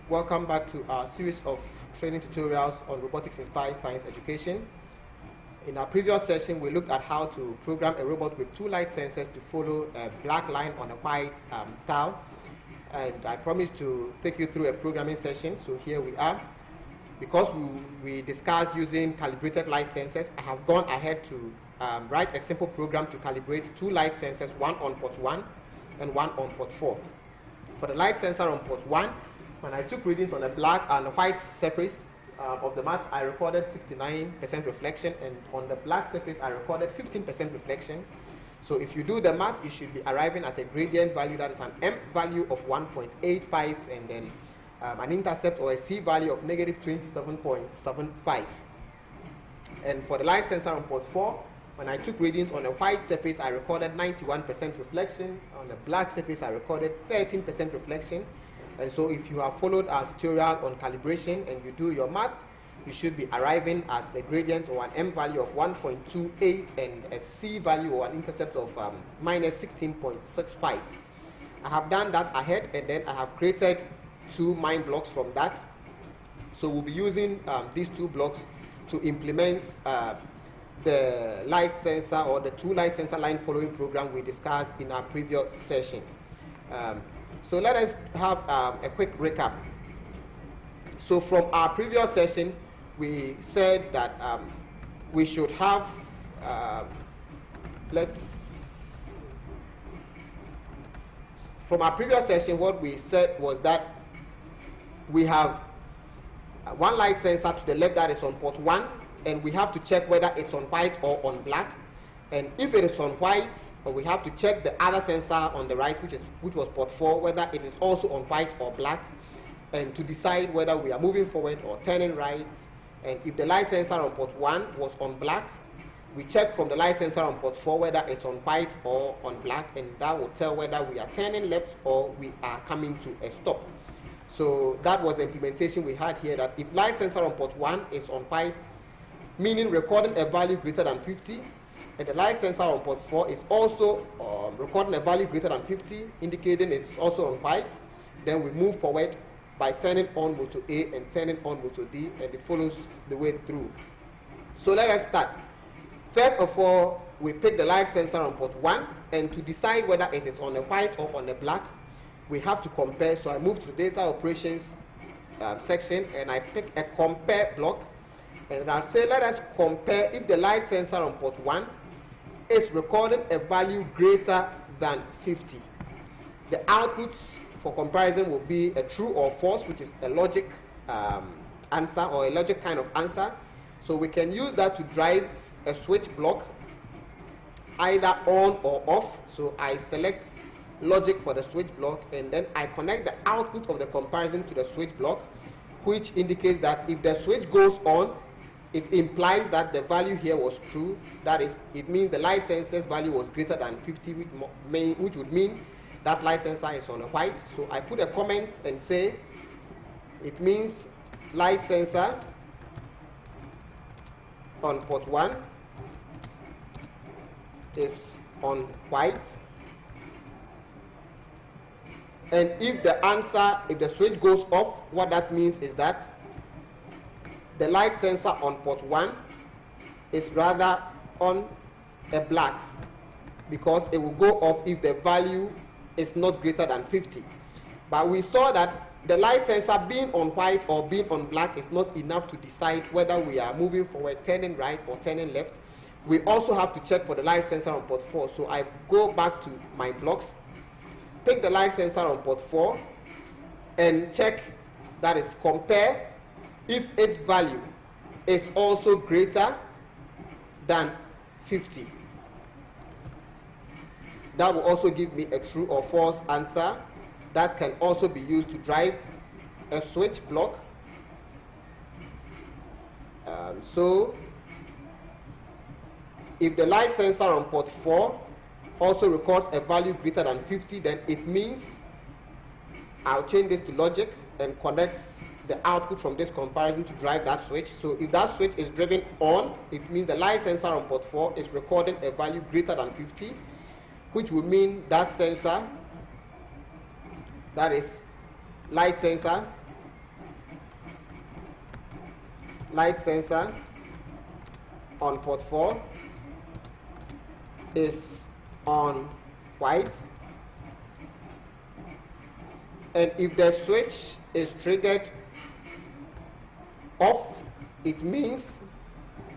Welcome back to our series of training tutorials on robotics-inspired science education. In our previous session, we looked at how to program a robot with two light sensors to follow a black line on a white tile. And I promised to take you through a programming session, so here we are. Because we discussed using calibrated light sensors, I have gone ahead to write a simple program to calibrate two light sensors, one on port 1 and one on port 4. For the light sensor on port 1, when I took readings on a black and a white surface of the mat, I recorded 69% reflection, and on the black surface, I recorded 15% reflection. So if you do the math, you should be arriving at a gradient value that is an M value of 1.85 and then an intercept or a C value of negative 27.75. And for the light sensor on port 4, when I took readings on a white surface, I recorded 91% reflection. On a black surface, I recorded 13% reflection. And so if you have followed our tutorial on calibration and you do your math, you should be arriving at a gradient or an M value of 1.28 and a C value or an intercept of minus 16.65. I have done that ahead, and then I have created two mind blocks from that. So we'll be using these two blocks to implement the light sensor or the two light sensor line following program we discussed in our previous session. So let us have a quick recap. So from our previous session, we said that we should have, from our previous session, what we said was that we have one light sensor to the left that is on port 1, and we have to check whether it's on white or on black. And if it is on white, we have to check the other sensor on the right, which was port 4, whether it is also on white or black, and to decide whether we are moving forward or turning right. And if the light sensor on port 1 was on black, we check from the light sensor on port 4 whether it's on white or on black, and that will tell whether we are turning left or we are coming to a stop. So that was the implementation we had here, that if light sensor on port 1 is on white, meaning recording a value greater than 50, and the light sensor on port 4 is also recording a value greater than 50, indicating it's also on white, then we move forward by turning on motor A and turning on motor D, and it follows the way through. So let us start. First of all, we pick the light sensor on port 1, and to decide whether it is on a white or on a black, we have to compare. So I move to data operations section, and I pick a compare block, and I'll say let us compare if the light sensor on port 1 is recording a value greater than 50. The outputs for comparison will be a true or false, which is a logic answer or a logic kind of answer. So we can use that to drive a switch block either on or off. So I select logic for the switch block, and then I connect the output of the comparison to the switch block, which indicates that if the switch goes on, it implies that the value here was true. That is, it means the light sensor's value was greater than 50, which would mean that light sensor is on a white. So I put a comment and say it means light sensor on port 1 is on white. And if the switch goes off, what that means is that the light sensor on port 1 is rather on a black, because it will go off if the value is not greater than 50. But we saw that the light sensor being on white or being on black is not enough to decide whether we are moving forward, turning right or turning left. We also have to check for the light sensor on port 4. So I go back to my blocks, pick the light sensor on port 4, and check, that is compare if its value is also greater than 50. That will also give me a true or false answer that can also be used to drive a switch block. So if the light sensor on port 4 also records a value greater than 50, then it means I'll change this to logic and connect the output from this comparison to drive that switch. So if that switch is driven on, it means the light sensor on port 4 is recording a value greater than 50, which would mean that sensor, that is light sensor, light sensor on port 4 is on white, and if the switch is triggered off, it means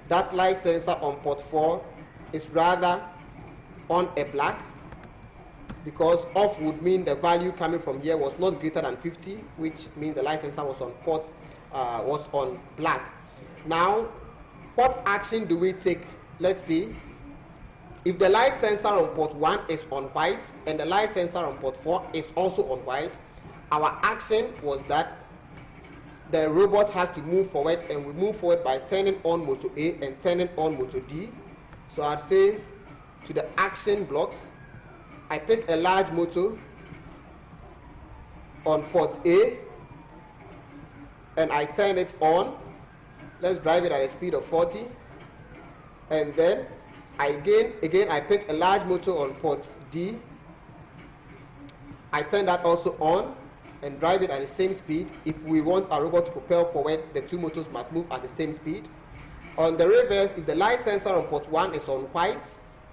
that light sensor on port 4 is rather on a black, because off would mean the value coming from here was not greater than 50, which means the light sensor was on was on black. Now, what action do we take? Let's see. If the light sensor on port 1 is on white and the light sensor on port 4 is also on white, our action was that the robot has to move forward, and we move forward by turning on motor A and turning on motor D. So I'd say to the action blocks, I pick a large motor on port A and I turn it on. Let's drive it at a speed of 40, and then I pick a large motor on port D. I turn that also on and drive it at the same speed. If we want our robot to propel forward, the two motors must move at the same speed. On the reverse, if the light sensor on port 1 is on white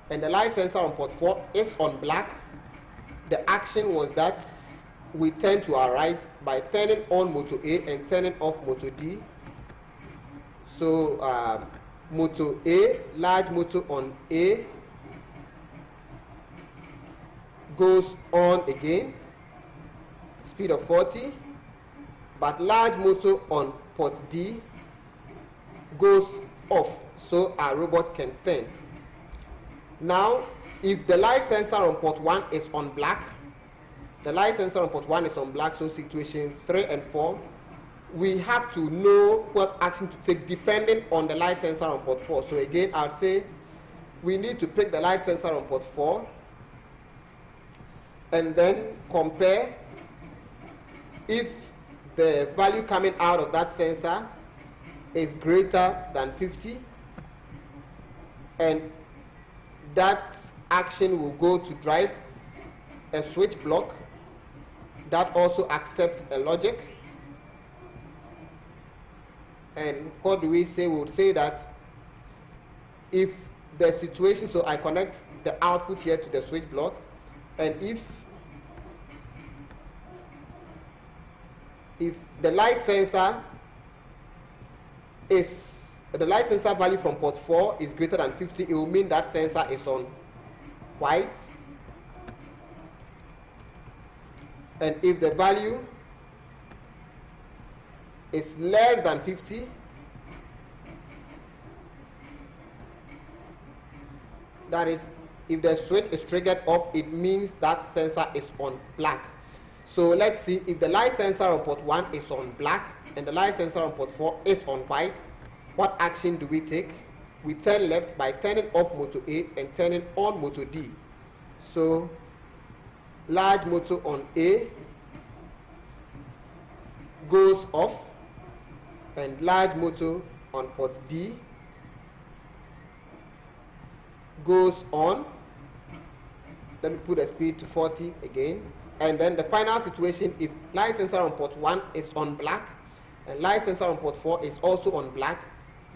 and the light sensor on port 4 is on black, the action was that we turn to our right by turning on motor A and turning off motor D. So motor A, large motor on A, goes on again, speed of 40, but large motor on port D goes off, so our robot can turn. Now, if the light sensor on port 1 is on black, the light sensor on port 1 is on black, so situation 3 and 4, we have to know what action to take depending on the light sensor on port 4. So again, I'll say we need to pick the light sensor on port 4 and then compare if the value coming out of that sensor is greater than 50, and that action will go to drive a switch block that also accepts a logic. And what do we say? We would say that if the situation, so I connect the output here to the switch block, and if the light sensor value from port 4 is greater than 50, it will mean that sensor is on white. And if the value is less than 50, that is, if the switch is triggered off, it means that sensor is on black. So let's see, if the light sensor on port 1 is on black and the light sensor on port 4 is on white, what action do we take? We turn left by turning off motor A and turning on motor D. So large motor on A goes off, and large motor on port D goes on. Let me put the speed to 40 again. And then the final situation, if light sensor on port 1 is on black and light sensor on port 4 is also on black,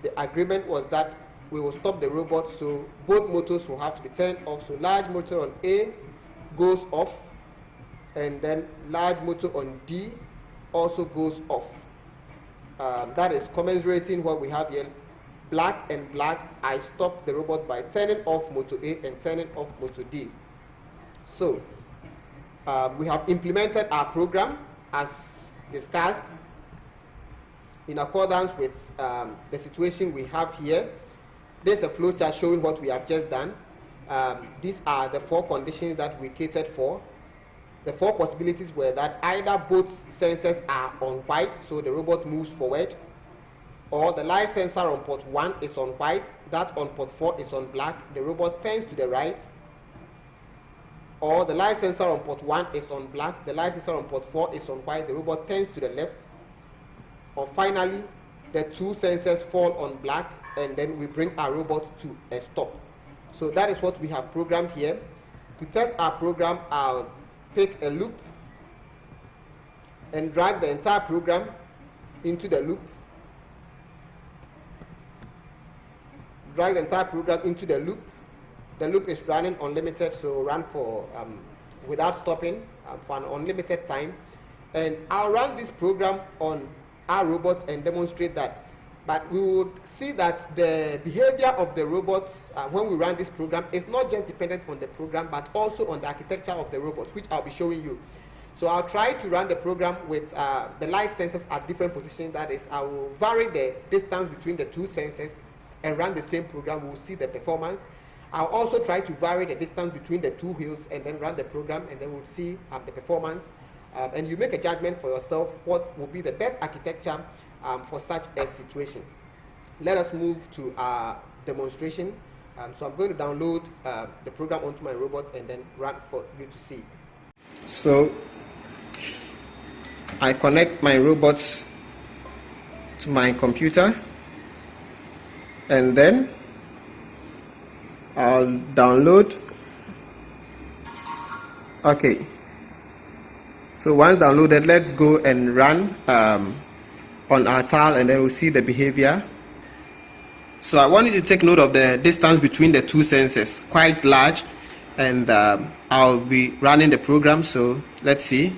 the agreement was that we will stop the robot, so both motors will have to be turned off. So large motor on A goes off, and then large motor on D also goes off. That is commensurating what we have here. Black and black, I stop the robot by turning off motor A and turning off motor D. So we have implemented our program as discussed in accordance with the situation we have here. There's a flowchart showing what we have just done. These are the 4 conditions that we catered for. The 4 possibilities were that either both sensors are on white, so the robot moves forward, or the light sensor on port 1 is on white, that on port 4 is on black, the robot turns to the right, or the light sensor on port 1 is on black, the light sensor on port 4 is on white, the robot turns to the left, or finally, the 2 sensors fall on black, and then we bring our robot to a stop. So that is what we have programmed here. To test our program, I'll pick a loop and drag the entire program into the loop. drag the entire program into the loop. The loop is running unlimited, so run for without stopping for an unlimited time. And I'll run this program on our robot and demonstrate that. But we would see that the behavior of the robots when we run this program is not just dependent on the program, but also on the architecture of the robot, which I'll be showing you. So I'll try to run the program with the light sensors at different positions. That is, I will vary the distance between the two sensors and run the same program. We'll see the performance. I'll also try to vary the distance between the two wheels and then run the program, and then we'll see the performance. And you make a judgment for yourself what will be the best architecture for such a situation. Let us move to our demonstration. So I'm going to download the program onto my robot and then run for you to see. So I connect my robots to my computer, and then I'll download. Okay, so once downloaded, let's go and run on our tile, and then we'll see the behavior. So I want you to take note of the distance between the two sensors, quite large, and I'll be running the program. So let's see.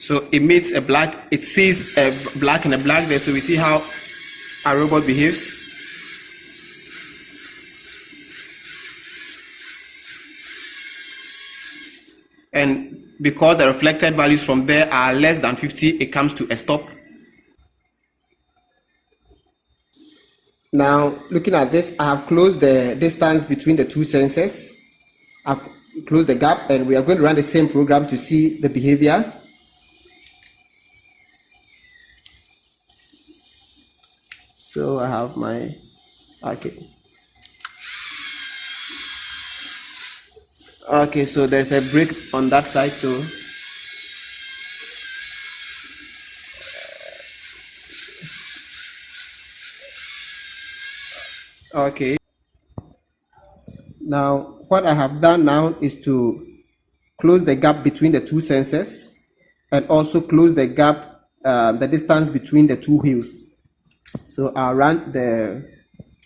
So it meets a black, it sees a black and a black there, so we see how our robot behaves. And because the reflected values from there are less than 50, it comes to a stop. Now, looking at this, I have closed the distance between the two sensors. I've closed the gap, and we are going to run the same program to see the behavior. So I have my, okay, so there's a break on that side, so okay. Now what I have done now is to close the gap between the two sensors and also close the gap, the distance between the two wheels. So I'll run the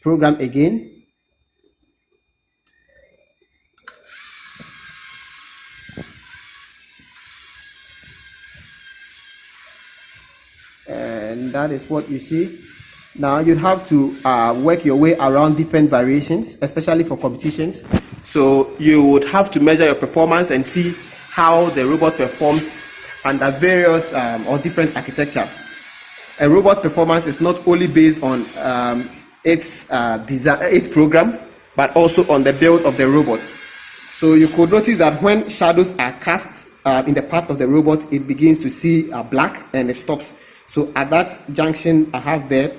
program again. And that is what you see. Now you have to work your way around different variations, especially for competitions. So you would have to measure your performance and see how the robot performs under various or different architecture. A robot performance is not only based on its program, but also on the build of the robot. So you could notice that when shadows are cast in the path of the robot, it begins to see black and it stops. So at that junction I have there,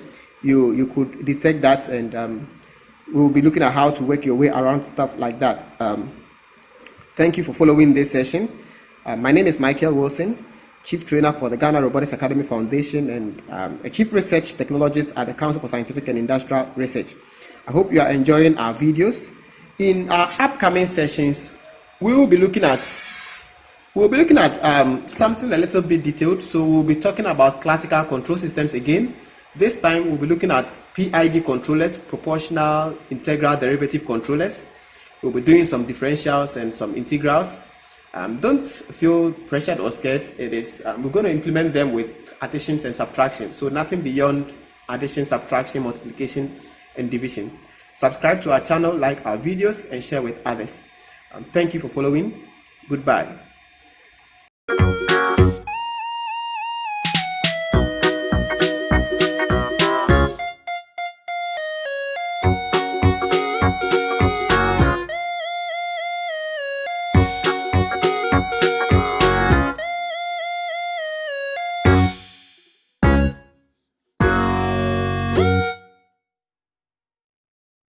you could detect that, and we'll be looking at how to work your way around stuff like that. Thank you for following this session. My name is Michael Wilson, Chief Trainer for the Ghana Robotics Academy Foundation, and a Chief Research Technologist at the Council for Scientific and Industrial Research. I hope you are enjoying our videos. In our upcoming sessions, we will be looking at something a little bit detailed. So we'll be talking about classical control systems again. This time we'll be looking at PID controllers, proportional integral derivative controllers. We'll be doing some differentials and some integrals. Don't feel pressured or scared. It is we're going to implement them with additions and subtraction. So nothing beyond addition, subtraction, multiplication, and division. Subscribe to our channel, like our videos, and share with others. Thank you for following. Goodbye.